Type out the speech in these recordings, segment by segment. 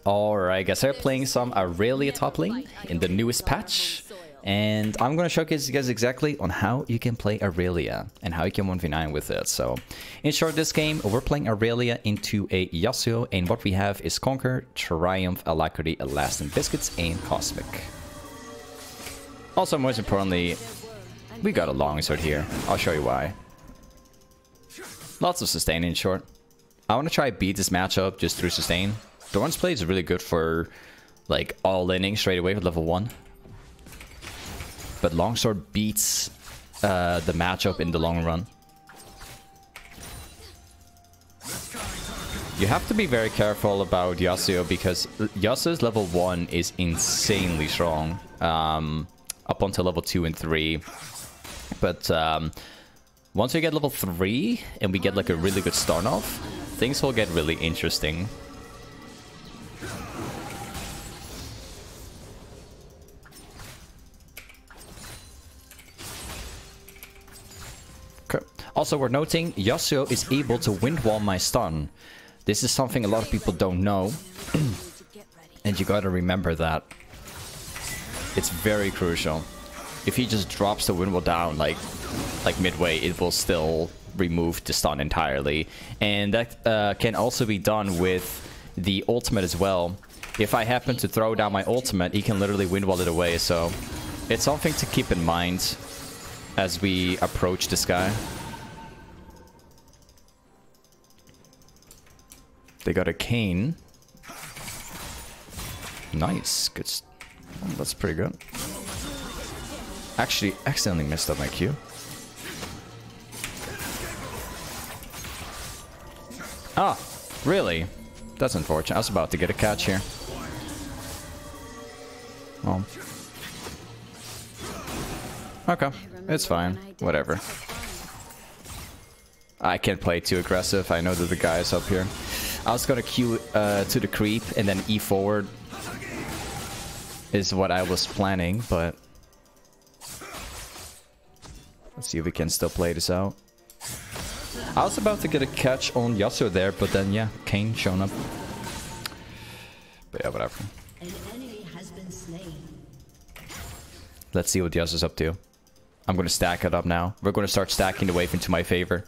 Alright guys, I'm playing some Aurelia top lane in the newest patch. And I'm going to showcase you guys exactly on how you can play Aurelia and how you can 1v9 with it. So, in short, this game, we're playing Aurelia into a Yasuo, and what we have is Conquer, Triumph, Alacrity, Elastin Biscuits, and Cosmic. Also, most importantly, we got a longsword here. I'll show you why. Lots of sustain in short. I want to try beat this matchup just through sustain. Doran's play is really good for like all-inning straight away with level 1. But longsword beats the matchup in the long run. You have to be very careful about Yasuo because Yasuo's level 1 is insanely strong. Up until level 2 and 3. But once we get level 3 and we get like a really good start off, things will get really interesting. Okay. Also, we're noting Yasuo is able to wind wall my stun. This is something a lot of people don't know. And you gotta remember that. It's very crucial. If he just drops the wind wall down like midway, it will still remove the stun entirely. And that can also be done with the ultimate as well. If I happen to throw down my ultimate, he can literally wind wall it away. So it's something to keep in mind as we approach this guy. They got a Kayn. Nice. Good. Oh, that's pretty good. Actually, accidentally messed up my Q. Ah, really? That's unfortunate. I was about to get a catch here. Oh. Okay, it's fine. Whatever. I can't play too aggressive. I know that the guy is up here. I was gonna Q to the creep and then E forward is what I was planning, but let's see if we can still play this out. I was about to get a catch on Yasuo there, but then yeah, Kayn shown up. But yeah, whatever. An enemy has been slain. Let's see what Yasuo's up to. I'm gonna stack it up now. We're gonna start stacking the wave into my favor.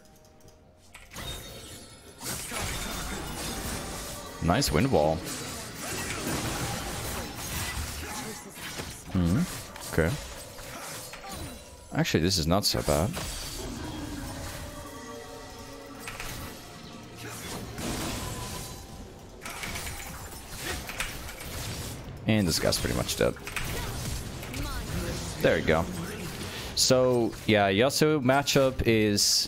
Nice wind wall. Okay. Actually, this is not so bad. And this guy's pretty much dead. There you go. So, yeah, Yasuo matchup is...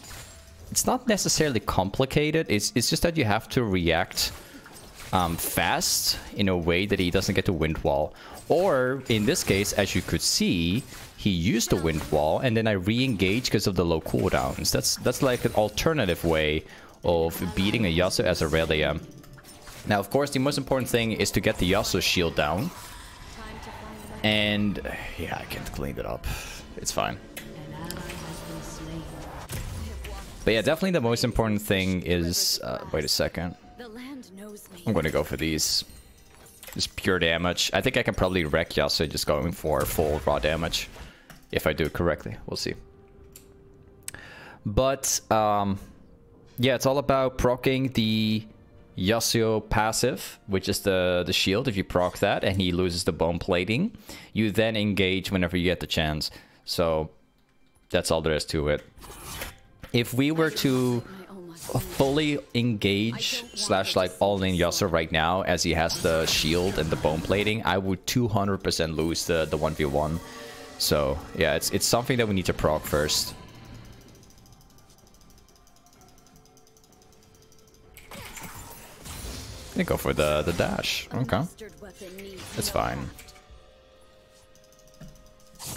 It's not necessarily complicated. It's just that you have to react fast in a way that he doesn't get to wind wall. Or, in this case, as you could see, he used the wind wall and then I re-engage because of the low cooldowns. That's like an alternative way of beating a Yasuo as Aurelia. Now, of course, the most important thing is to get the Yasuo shield down. And, yeah, I can't clean it up. It's fine. But yeah, definitely the most important thing is... wait a second. I'm going to go for these. Just pure damage. I think I can probably wreck Yasuo just going for full raw damage. If I do it correctly. We'll see. But, yeah, it's all about proccing the Yasuo passive, which is the shield. If you proc that and he loses the bone plating, you then engage whenever you get the chance. So, that's all there is to it. If we were to fully engage / like all in Yasuo right now as he has the shield and the bone plating, I would 200% lose the 1v1. So yeah, it's something that we need to proc first. I'm gonna go for the dash. Okay, it's fine.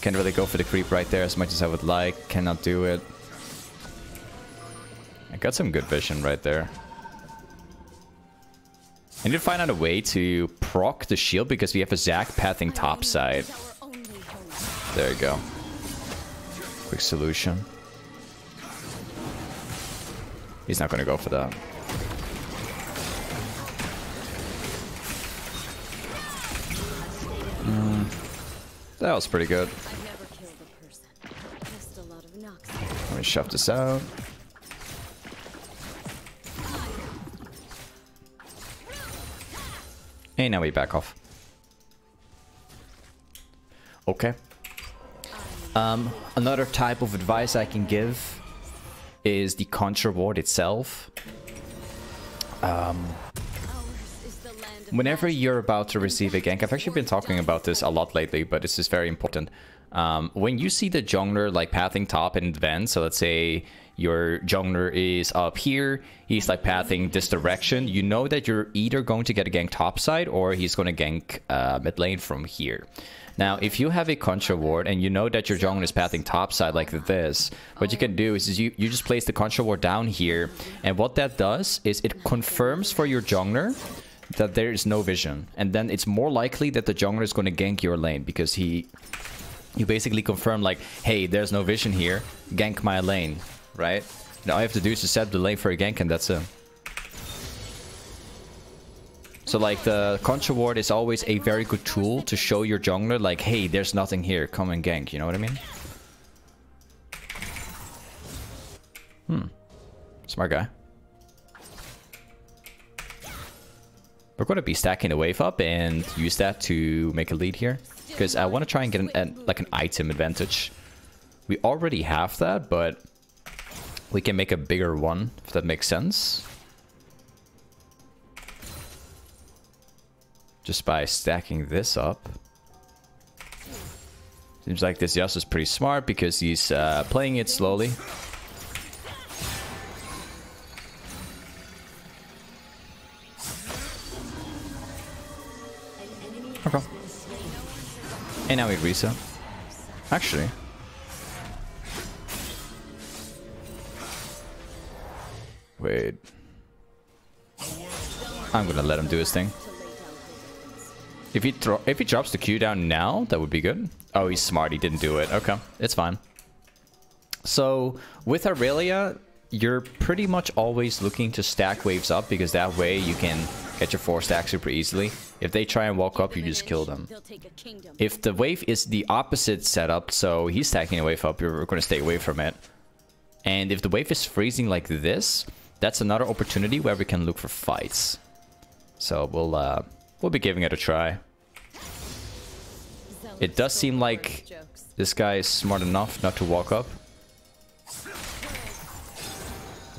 Can't really go for the creep right there as much as I would like. Cannot do it. I got some good vision right there. I need to find out a way to proc the shield because we have a Zac pathing topside. There you go. Quick solution. He's not going to go for that. That was pretty good. I've never killed a person. Just a lot of knocks. Let me shove this out. And now we back off. Okay. Another type of advice I can give is the contra ward itself. Ours is the land of Whenever you're about to receive a gank, I've actually been talking about this a lot lately, but this is very important. When you see the jungler like pathing top in advance, so let's say your jungler is up here, he's like pathing this direction, you know that you're either going to get a gank top side or he's going to gank mid lane from here. Now, if you have a contra ward and you know that your jungler is pathing top side like this, what you can do is you just place the contra ward down here, and what that does is it confirms for your jungler that there is no vision, and then it's more likely that the jungler is going to gank your lane because you basically confirm like, hey, there's no vision here, gank my lane, right? Now all you have to do is to set the lane for a gank, and that's it. So like the contra ward is always a very good tool to show your jungler like, hey, there's nothing here, come and gank, you know what I mean? Smart guy. We're going to be stacking the wave up and use that to make a lead here. Because I want to try and get like an item advantage. We already have that, but we can make a bigger one, if that makes sense. Just by stacking this up. Seems like this Yasuo is pretty smart because he's playing it slowly. Okay. And now we reset. Actually. Wait. I'm gonna let him do his thing. If he drops the Q down now, that would be good. Oh, he's smart. He didn't do it. Okay, it's fine. So with Aurelia, you're pretty much always looking to stack waves up because that way you can get your 4 stack super easily. If they try and walk up, you just kill them. If the wave is the opposite setup, so he's stacking a wave up, you're going to stay away from it. And if the wave is freezing like this, that's another opportunity where we can look for fights. So we'll be giving it a try. It does seem like this guy is smart enough not to walk up.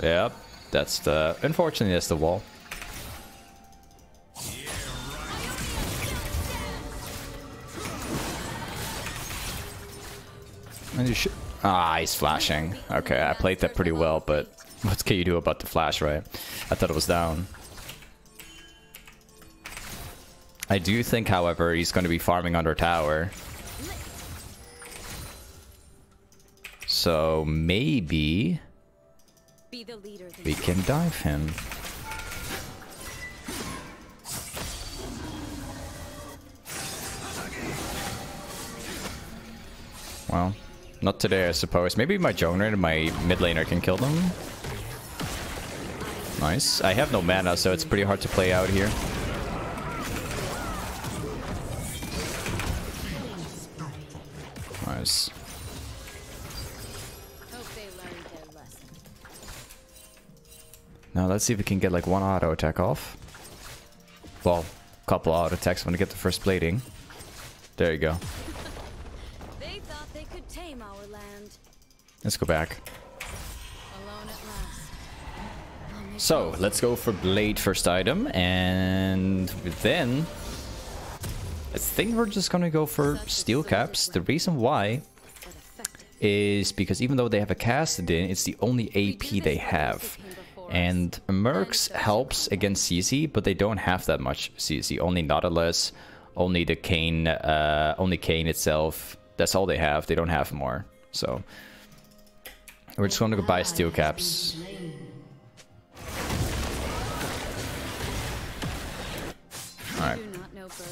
Yep, that's the... Unfortunately, that's the wall. And you should... Ah, he's flashing. Okay, I played that pretty well, but what can you do about the flash, right? I thought it was down. I do think, however, he's going to be farming under tower. So maybe we can dive him. Well, not today, I suppose. Maybe my jungler and my mid laner can kill them. Nice. I have no mana, so it's pretty hard to play out here. Nice. Now let's see if we can get like one auto attack off. Well, a couple auto attacks when we get the first plating. There you go. They thought they could tame our land. Let's go back. Alone at last. So let's go for blade first item, and then I think we're just gonna go for steel caps. The reason why is because even though they have a Kassadin, it's the only AP they have. And Mercs helps against CC, but they don't have that much CC. Only Nautilus, only the Kayn, only Kayn itself. That's all they have. They don't have more. So we're just going to go buy steel caps. Alright,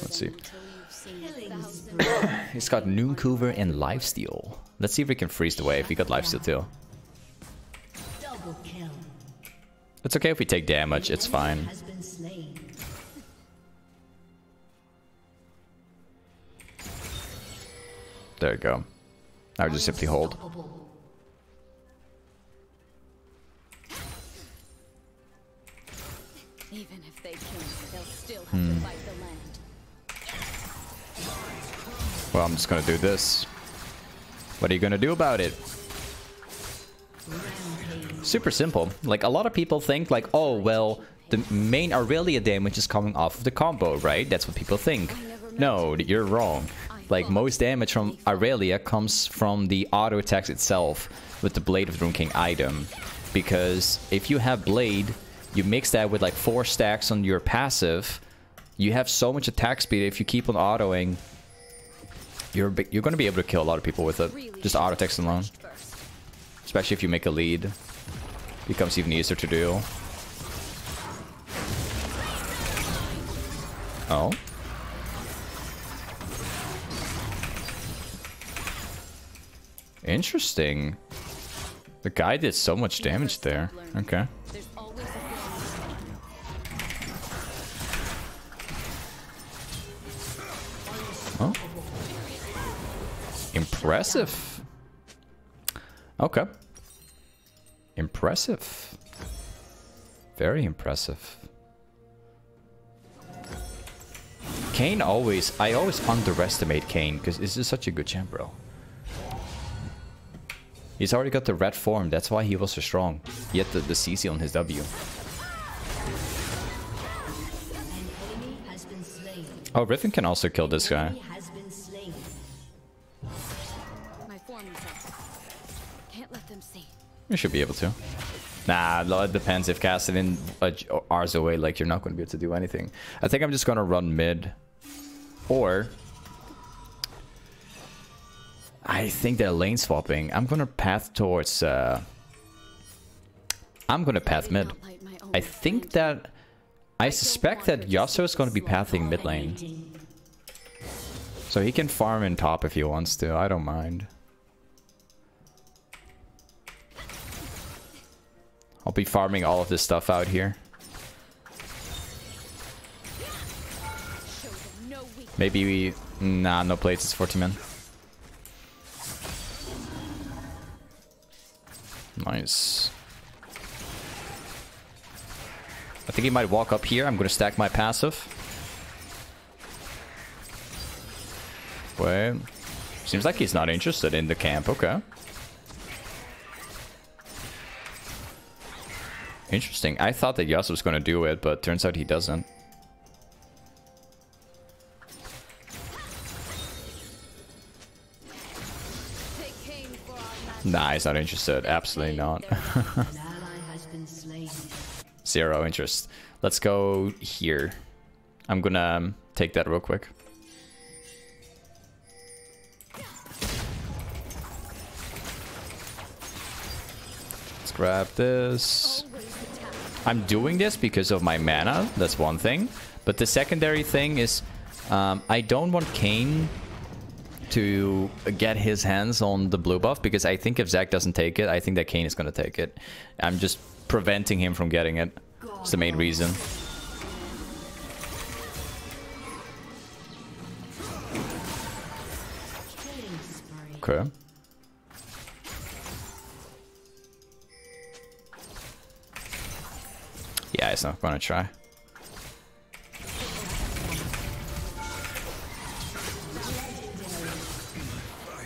let's see. He's got Nooncover and Lifesteal. Let's see if we can freeze the wave. We got Lifesteal too. It's okay if we take damage, it's fine. There you go. Now just simply hold. Even if they can't, they'll still have to fight the land. Well, I'm just gonna do this. What are you gonna do about it? Super simple. Like, a lot of people think like, oh, well, the main Aurelia damage is coming off of the combo, right? That's what people think. No, you're wrong. Like, most damage from Aurelia comes from the auto attacks itself with the Blade of the Rune King item. Because if you have Blade, you mix that with like 4 stacks on your passive, you have so much attack speed. If you keep on autoing, you're going to be able to kill a lot of people with it. Just auto attacks alone. Especially if you make a lead. Becomes even easier to do. Oh. Interesting. The guy did so much damage there. Okay. Oh. Impressive. Okay. Impressive. Very impressive. Kayn always... I always underestimate Kayn because this is such a good champ, bro. He's already got the red form. That's why he was so strong. He had the CC on his W. Oh, Riven can also kill this guy. You should be able to. Nah, it depends. If Kassadin R's away, like, you're not going to be able to do anything. I think I'm just going to run mid. Or... I think they're lane swapping. I'm going to path towards... I'm going to path mid. I think that... I suspect that Yasuo is going to be pathing mid lane. So he can farm in top if he wants to. I don't mind. I'll be farming all of this stuff out here. Maybe we... Nah, no plates. It's 40 men. Nice. I think he might walk up here. I'm going to stack my passive. Wait. Seems like he's not interested in the camp. Okay. Interesting. I thought that Yasuo was going to do it, but turns out he doesn't. Nah, he's not interested. Absolutely not. Zero interest. Let's go here. I'm gonna take that real quick. Let's grab this. I'm doing this because of my mana. That's one thing. But the secondary thing is I don't want Kayn to get his hands on the blue buff, because I think if Zac doesn't take it, I think that Kayn is going to take it. I'm just preventing him from getting it. It's the main reason. Okay. Yeah, it's not going to try.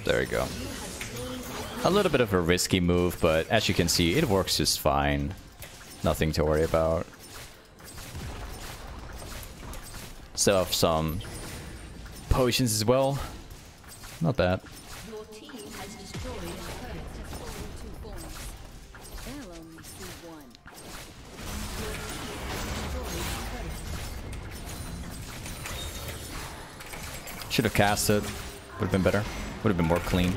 There we go. A little bit of a risky move, but as you can see, it works just fine. Nothing to worry about. Still have some potions as well. Not bad. Your team has destroyed a turret. They'll only see one. Should have cast it. Would have been better. Would have been more clean.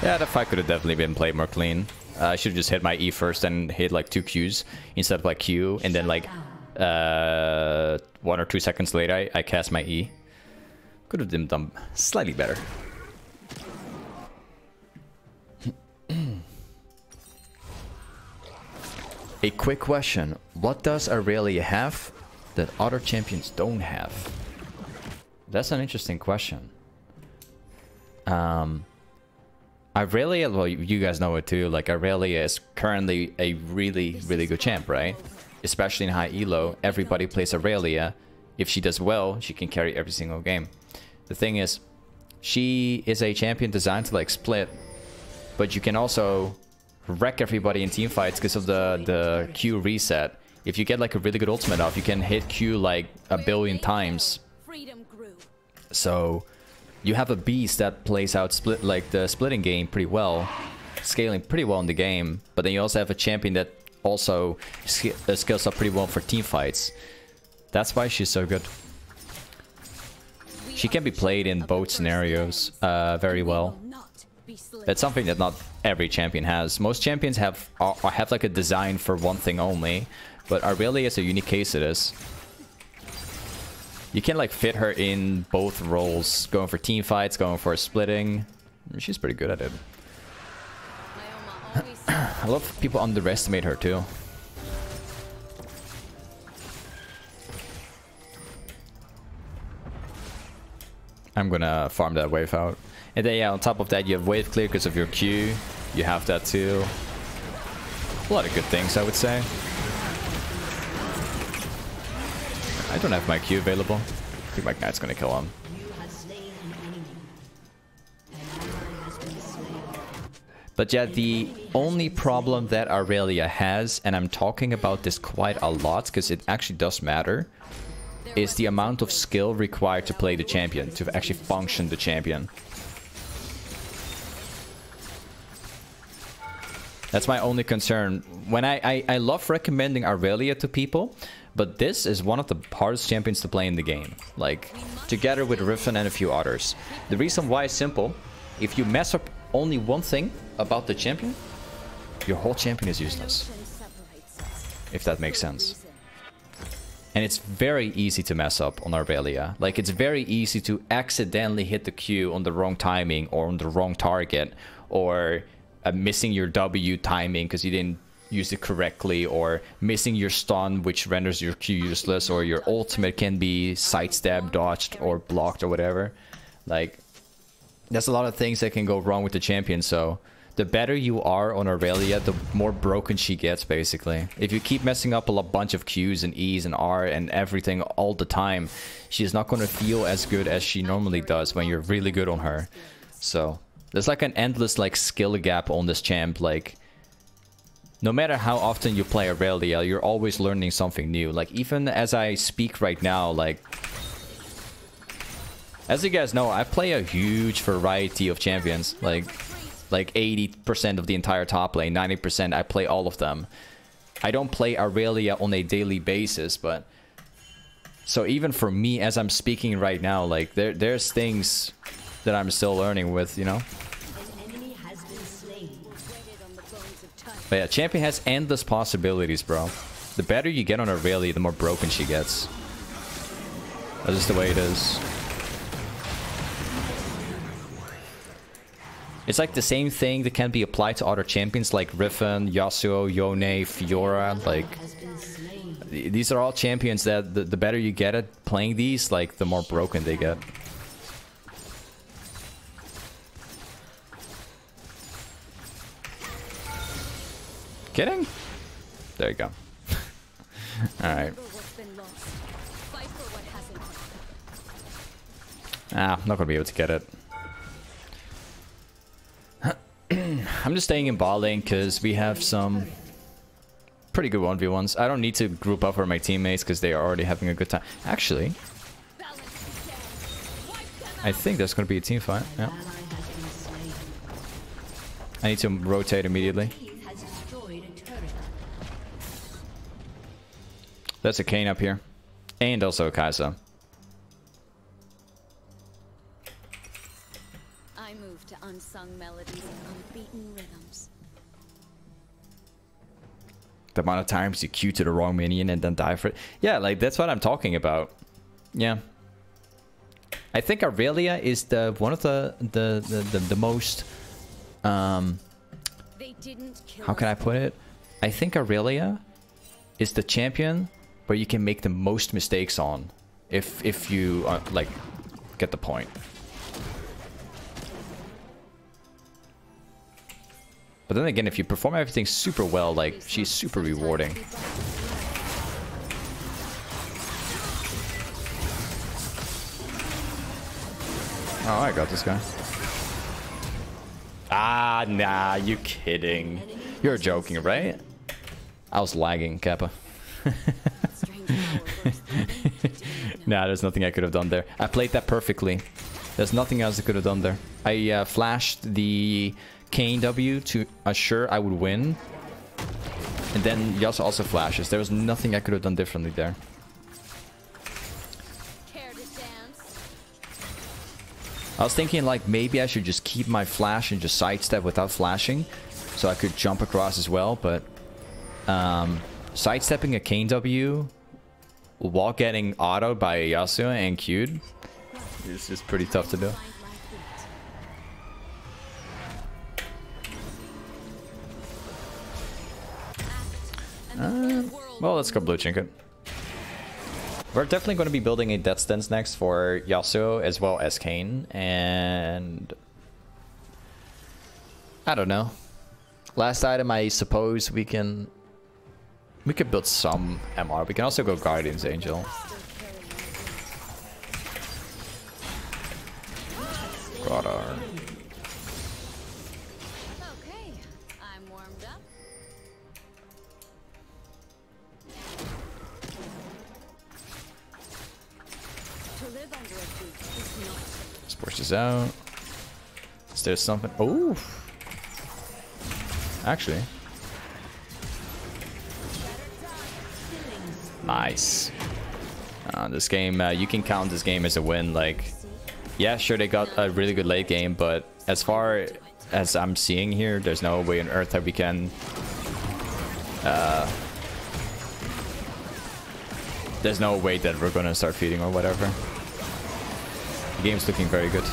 Yeah, the fight could have definitely been played more clean. I should have just hit my E first and hit like 2 Qs instead of like Q, and then like 1 or 2 seconds later I cast my E. Could have been done slightly better. A quick question. What does Aurelia have that other champions don't have? That's an interesting question. Aurelia, well, you guys know it too. Like, Aurelia is currently a really, really good champ, right? Especially in high elo, everybody plays Aurelia. If she does well, she can carry every single game. The thing is, she is a champion designed to like split, but you can also wreck everybody in team fights because of the Q reset. If you get like a really good ultimate off, you can hit Q like a billion times. So you have a beast that plays out the splitting game pretty well, scaling pretty well in the game. But then you also have a champion that also scales up pretty well for team fights. That's why she's so good. She can be played in both scenarios very well. That's something that not every champion has. Most champions have like a design for one thing only, but Aurelia is a unique case of this. You can like fit her in both roles, going for team fights, going for splitting. She's pretty good at it. A lot of people underestimate her too. I'm gonna farm that wave out. And then yeah, on top of that you have wave clear because of your Q. You have that too. A lot of good things, I would say. I don't have my Q available. I think my Knight's gonna kill him. But yeah, the only problem that Aurelia has, and I'm talking about this quite a lot because it actually does matter, is the amount of skill required to play the champion, to actually function the champion. That's my only concern. When I love recommending Aurelia to people, but this is one of the hardest champions to play in the game. Like, together with Riven and a few others. The reason why is simple. If you mess up only one thing about the champion, your whole champion is useless. If that makes sense. And it's very easy to mess up on Aurelia. Like, it's very easy to accidentally hit the Q on the wrong timing or on the wrong target, or missing your W timing because you didn't use it correctly, or missing your stun, which renders your Q useless, or your ultimate can be sidestepped, dodged, or blocked, or whatever. Like, there's a lot of things that can go wrong with the champion, so the better you are on Aurelia, the more broken she gets, basically. If you keep messing up a bunch of Qs and Es and R and everything all the time, she's not going to feel as good as she normally does when you're really good on her. So there's like an endless like skill gap on this champ. Like, no matter how often you play Aurelia, you're always learning something new. Like, even as I speak right now, like, as you guys know, I play a huge variety of champions. Like 80% of the entire top lane, 90%, I play all of them. I don't play Aurelia on a daily basis, but so even for me, as I'm speaking right now, like, there's things that I'm still learning with, you know? But yeah, champion has endless possibilities, bro. The better you get on Aurelia, the more broken she gets. That's just the way it is. It's like the same thing that can be applied to other champions like Riven, Yasuo, Yone, Fiora. Like, these are all champions that the better you get at playing these, like, the more broken they get. Kidding? There you go. Alright. Ah, I'm not gonna be able to get it. I'm just staying in bot lane because we have some pretty good 1v1s. I don't need to group up for my teammates because they are already having a good time. Actually, I think there's going to be a team fight. Yeah. I need to rotate immediately. That's a Kayn up here. And also a Kai'Sa. Unsung melodies and unbeaten rhythms. The amount of times you Q to the wrong minion and then die for it. Yeah, like, that's what I'm talking about. Yeah. I think Aurelia is one of the most how can I put it? I think Aurelia is the champion where you can make the most mistakes on, if you like get the point. But then again, if you perform everything super well, like she's super rewarding. Oh, I got this guy. Ah, nah, you kidding. You're joking, right? I was lagging, Kappa. Nah, there's nothing I could have done there. I played that perfectly. There's nothing else I could have done there. I flashed the Kane W to assure I would win. And then Yasuo also flashes. There was nothing I could have done differently there. I was thinking like maybe I should just keep my flash and just sidestep without flashing, so I could jump across as well, but sidestepping a Kane W while getting autoed by Yasuo and Q'd is just pretty tough to do. Well, let's go blue trinket. We're definitely going to be building a Death Stance next for Yasuo as well as Kane, and I don't know. Last item, I suppose we could build some MR. We can also go Guardian's Angel. Radar. Okay, I'm warmed up. To live under a boot is not. Let's push this out. Is there something? Oh, actually, nice. This game, you can count this game as a win. Like, yeah, sure, they got a really good late game, but as far as I'm seeing here, there's no way on earth that we can. There's no way that we're gonna start feeding or whatever. The game's looking very good.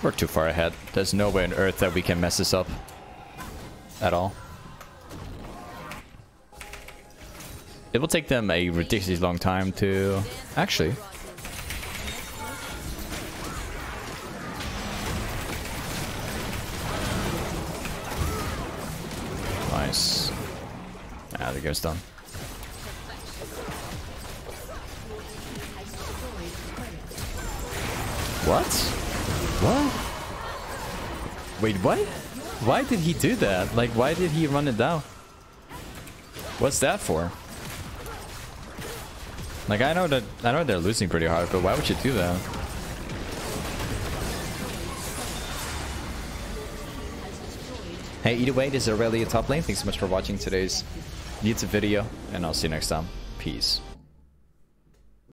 We're too far ahead. There's no way on earth that we can mess this up at all. It will take them a ridiculously long time to... Actually. Nice. Ah, the game's done. What? What? Wait, what? Why did he do that? Like, why did he run it down? What's that for? Like, I know they're losing pretty hard, but why would you do that? Hey, either way, this is Aurelia top lane. Thanks so much for watching today's YouTube video, and I'll see you next time. Peace.